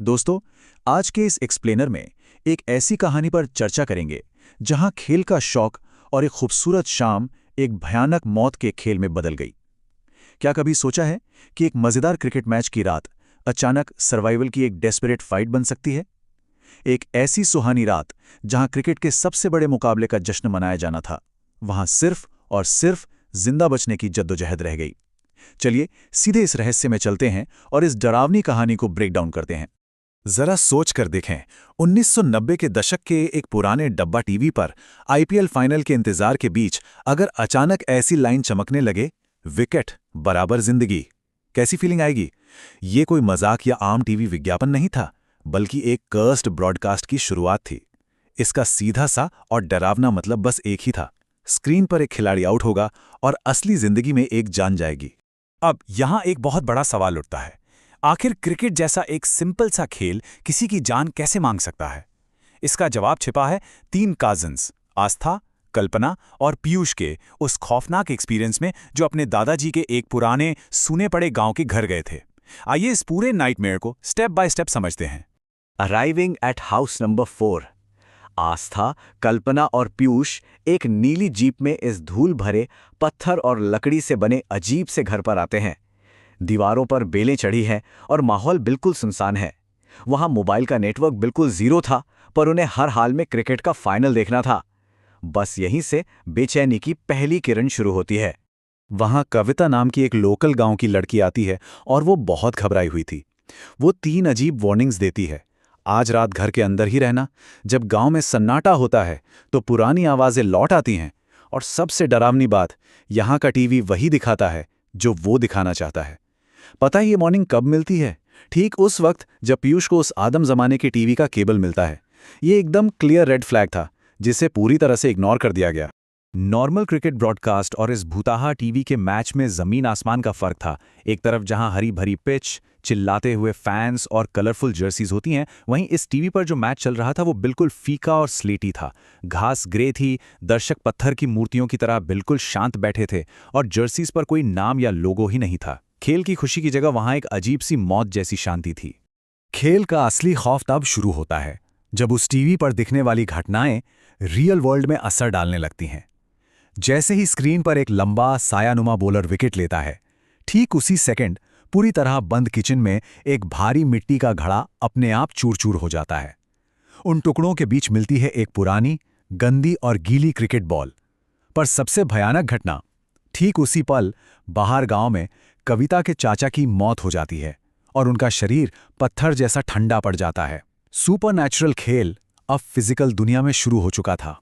दोस्तों, आज के इस एक्सप्लेनर में एक ऐसी कहानी पर चर्चा करेंगे जहां खेल का शौक और एक खूबसूरत शाम एक भयानक मौत के खेल में बदल गई। क्या कभी सोचा है कि एक मजेदार क्रिकेट मैच की रात अचानक सर्वाइवल की एक डेस्परेट फाइट बन सकती है? एक ऐसी सुहानी रात जहां क्रिकेट के सबसे बड़े मुकाबले का जश्न मनाया जाना था, वहां सिर्फ और सिर्फ जिंदा बचने की जद्दोजहद रह गई। चलिए सीधे इस रहस्य में चलते हैं और इस डरावनी कहानी को ब्रेक डाउन करते हैं। जरा सोच कर देखें, 1990 के दशक के एक पुराने डब्बा टीवी पर आईपीएल फाइनल के इंतजार के बीच अगर अचानक ऐसी लाइन चमकने लगे, विकेट बराबर जिंदगी, कैसी फीलिंग आएगी? ये कोई मजाक या आम टीवी विज्ञापन नहीं था, बल्कि एक कर्स्ड ब्रॉडकास्ट की शुरुआत थी। इसका सीधा सा और डरावना मतलब बस एक ही था, स्क्रीन पर एक खिलाड़ी आउट होगा और असली जिंदगी में एक जान जाएगी। अब यहां एक बहुत बड़ा सवाल उठता है, आखिर क्रिकेट जैसा एक सिंपल सा खेल किसी की जान कैसे मांग सकता है? इसका जवाब छिपा है 3 कजिन्स आस्था, कल्पना और पीयूष के उस खौफनाक एक्सपीरियंस में जो अपने दादाजी के एक पुराने सूने पड़े गांव के घर गए थे। आइए इस पूरे नाइटमेयर को स्टेप बाय स्टेप समझते हैं। अराइविंग एट हाउस नंबर 4, आस्था, कल्पना और पीयूष एक नीली जीप में इस धूल भरे पत्थर और लकड़ी से बने अजीब से घर पर आते हैं। दीवारों पर बेलें चढ़ी हैं और माहौल बिल्कुल सुनसान है। वहां मोबाइल का नेटवर्क बिल्कुल जीरो था, पर उन्हें हर हाल में क्रिकेट का फाइनल देखना था। बस यहीं से बेचैनी की पहली किरण शुरू होती है। वहां कविता नाम की एक लोकल गांव की लड़की आती है और वो बहुत घबराई हुई थी। वो 3 अजीब वार्निंग्स देती है। आज रात घर के अंदर ही रहना, जब गांव में सन्नाटा होता है तो पुरानी आवाजें लौट आती हैं, और सबसे डरावनी बात, यहां का टीवी वही दिखाता है जो वो दिखाना चाहता है। पता है ये वार्निंग कब मिलती है? ठीक उस वक्त जब पीयूष को उस आदम जमाने के टीवी का केबल मिलता है। ये एकदम क्लियर रेड फ्लैग था, जिसे पूरी तरह से इग्नोर कर दिया गया। नॉर्मल क्रिकेट ब्रॉडकास्ट और इस भूताहा टीवी के मैच में जमीन आसमान का फर्क था। एक तरफ जहां हरी भरी पिच, चिल्लाते हुए फैंस और कलरफुल जर्सीज होती हैं, वहीं इस टीवी पर जो मैच चल रहा था वो बिल्कुल फीका और स्लेटी था। घास ग्रे थी, दर्शक पत्थर की मूर्तियों की तरह बिल्कुल शांत बैठे थे और जर्सीज पर कोई नाम या लोगो ही नहीं था। खेल की खुशी की जगह वहां एक अजीब सी मौत जैसी शांति थी। खेल का असली खौफ तब शुरू होता है जब उस टीवी पर दिखने वाली घटनाएं रियल वर्ल्ड में असर डालने लगती हैं। जैसे ही स्क्रीन पर एक लंबा सायानुमा बॉलर विकेट लेता है, ठीक उसी सेकंड पूरी तरह बंद किचन में एक भारी मिट्टी का घड़ा अपने आप चूर-चूर हो जाता है। उन टुकड़ों के बीच मिलती है एक पुरानी, गंदी और गीली क्रिकेट बॉल। पर सबसे भयानक घटना, ठीक उसी पल बाहर गांव में कविता के चाचा की मौत हो जाती है और उनका शरीर पत्थर जैसा ठंडा पड़ जाता है। सुपरनैचुरल खेल अब फिजिकल दुनिया में शुरू हो चुका था।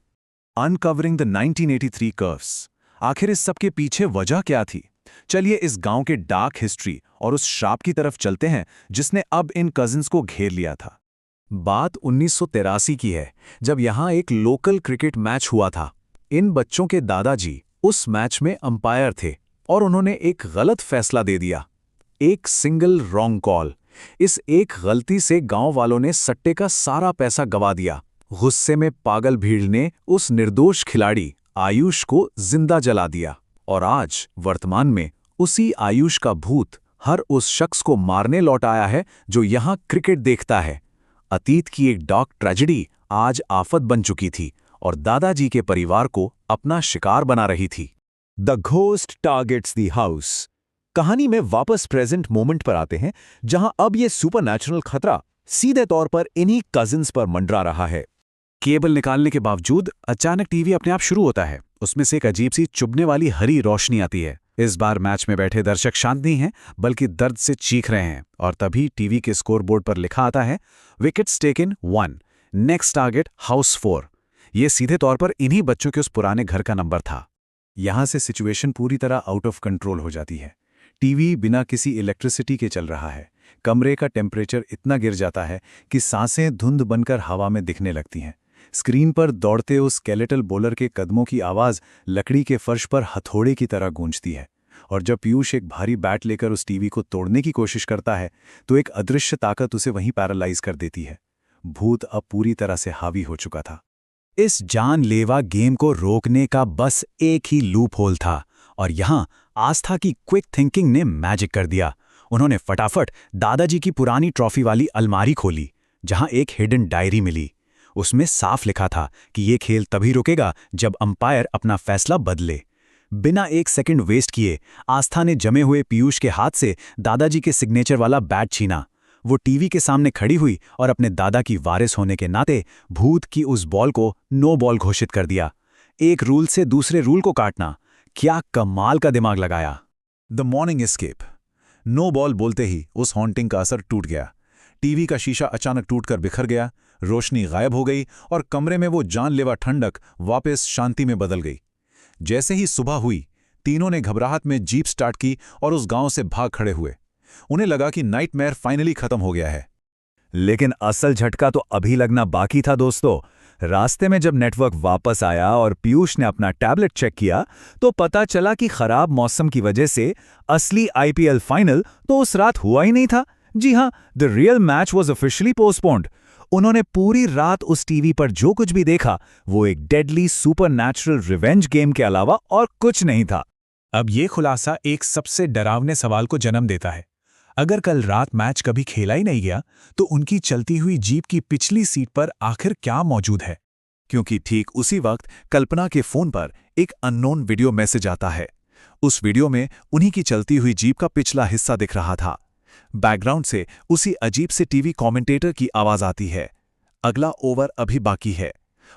Uncovering the 1983 curves. आखिर इस सब के पीछे वजह क्या थी? चलिए इस गांव के डार्क हिस्ट्री और उस श्राप की तरफ चलते हैं जिसने अब इन कजिन्स को घेर लिया था। बात 1983 की है, जब यहां एक लोकल क्रिकेट मैच हुआ था। इन बच्चों के दादाजी उस मैच में अंपायर थे और उन्होंने एक गलत फैसला दे दिया, एक सिंगल रॉन्ग कॉल। इस एक गलती से गांव वालों ने सट्टे का सारा पैसा गवा दिया। गुस्से में पागल भीड़ ने उस निर्दोष खिलाड़ी आयुष को जिंदा जला दिया, और आज वर्तमान में उसी आयुष का भूत हर उस शख्स को मारने लौट आया है जो यहां क्रिकेट देखता है। अतीत की एक डार्क ट्रेजेडी आज आफत बन चुकी थी और दादाजी के परिवार को अपना शिकार बना रही थी। The ghost targets the house. कहानी में वापस प्रेजेंट मोमेंट पर आते हैं, जहां अब ये सुपरनैचुरल खतरा सीधे तौर पर इन्हीं कजिन्स पर मंडरा रहा है। केबल निकालने के बावजूद अचानक टीवी अपने आप शुरू होता है। उसमें से एक अजीब सी चुभने वाली हरी रोशनी आती है। इस बार मैच में बैठे दर्शक शांत नहीं हैं, बल्कि दर्द से चीख रहे हैं, और तभी टीवी के स्कोरबोर्ड पर लिखा आता है, wickets taken 1, next target house 4। ये सीधे तौर पर इन्हीं बच्चों के उस पुराने घर का नंबर था। यहां से सिचुएशन पूरी तरह आउट ऑफ कंट्रोल हो जाती है। टीवी बिना किसी इलेक्ट्रिसिटी के चल रहा है। कमरे का टेम्परेचर इतना गिर जाता है कि सांसें धुंध बनकर हवा में दिखने लगती हैं। स्क्रीन पर दौड़ते उस स्केलेटल बॉलर के कदमों की आवाज़ लकड़ी के फर्श पर हथौड़े की तरह गूंजती है, और जब पीयूष एक भारी बैट लेकर उस टीवी को तोड़ने की कोशिश करता है तो एक अदृश्य ताकत उसे वहीं पैरालाइज कर देती है। भूत अब पूरी तरह से हावी हो चुका था। इस जानलेवा गेम को रोकने का बस एक ही लूप होल था, और यहां आस्था की क्विक थिंकिंग ने मैजिक कर दिया। उन्होंने फटाफट दादाजी की पुरानी ट्रॉफी वाली अलमारी खोली, जहां एक हिडन डायरी मिली। उसमें साफ लिखा था कि ये खेल तभी रुकेगा जब अंपायर अपना फैसला बदले। बिना एक सेकंड वेस्ट किए आस्था ने जमे हुए पीयूष के हाथ से दादाजी के सिग्नेचर वाला बैट छीना। वो टीवी के सामने खड़ी हुई और अपने दादा की वारिस होने के नाते भूत की उस बॉल को नो बॉल घोषित कर दिया। एक रूल से दूसरे रूल को काटना, क्या कमाल का दिमाग लगाया। The morning escape. No ball बोलते ही उस हॉन्टिंग का असर टूट गया। टीवी का शीशा अचानक टूटकर बिखर गया, रोशनी गायब हो गई और कमरे में वो जानलेवा ठंडक वापस शांति में बदल गई। जैसे ही सुबह हुई, तीनों ने घबराहट में जीप स्टार्ट की और उस गांव से भाग खड़े हुए। उन्हें लगा कि नाइटमेयर फाइनली खत्म हो गया है। लेकिन असल झटका तो अभी लगना बाकी था दोस्तों। रास्ते में जब नेटवर्क वापस आया और पीयूष ने अपना टैबलेट चेक किया तो पता चला कि खराब मौसम की वजह से असली आईपीएल फाइनल तो उस रात हुआ ही नहीं था। जी हां, the real match was officially postponed. उन्होंने पूरी रात उस टीवी पर जो कुछ भी देखा वो एक डेडली सुपरनैचुरल रिवेंज गेम के अलावा और कुछ नहीं था। अब ये खुलासा एक सबसे डरावने सवाल को जन्म देता है। अगर कल रात मैच कभी खेला ही नहीं गया तो उनकी चलती हुई जीप की पिछली सीट पर आखिर क्या मौजूद है? क्योंकि ठीक उसी वक्त कल्पना के फोन पर एक अननोन वीडियो मैसेज आता है। उस वीडियो में उन्हीं की चलती हुई जीप का पिछला हिस्सा दिख रहा था। बैकग्राउंड से उसी अजीब से टीवी कमेंटेटर की आवाज आती है, अगला ओवर अभी बाकी है।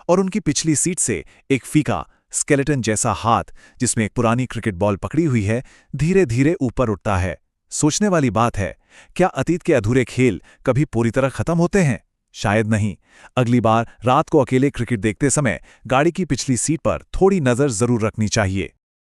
और उनकी पिछली सीट से एक फीका स्केलेटन जैसा हाथ, जिसमें एक पुरानी क्रिकेट बॉल पकड़ी हुई है, धीरे धीरे ऊपर उठता है। सोचने वाली बात है, क्या अतीत के अधूरे खेल कभी पूरी तरह खत्म होते हैं? शायद नहीं। अगली बार रात को अकेले क्रिकेट देखते समय गाड़ी की पिछली सीट पर थोड़ी नजर जरूर रखनी चाहिए।